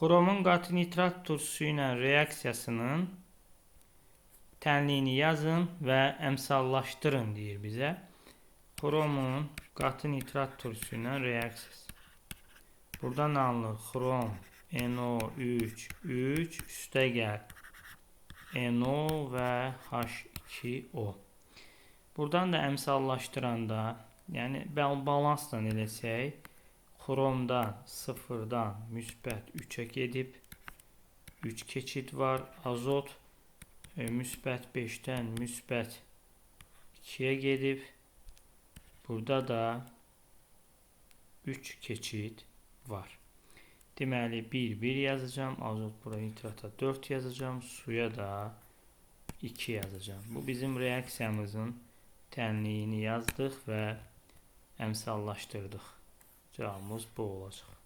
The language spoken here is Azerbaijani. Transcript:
Xromun qatı nitrat turşusu ilə reaksiyasının tənliyini yazın və əmsallaşdırın deyir bizə. Xromun qatı nitrat turşusu ilə reaksiyası. Buradan alınır xrom NO3 üstə gəl NO və H2O. Buradan da əmsallaşdıranda, yəni balansla eləsək, xromdan 0-dan müsbət 3-ə gedib 3 keçid var. Azot müsbət 5-dən müsbət 2-yə gedib. Burada da 3 keçid var. Deməli 1 yazacağım. Azot buraya nitrata 4 yazacağım. Suya da 2 yazacağım. Bu bizim reaksiyamızın tənliyini yazdıq və əmsallaşdırdıq. Cavabımız bu olacaq.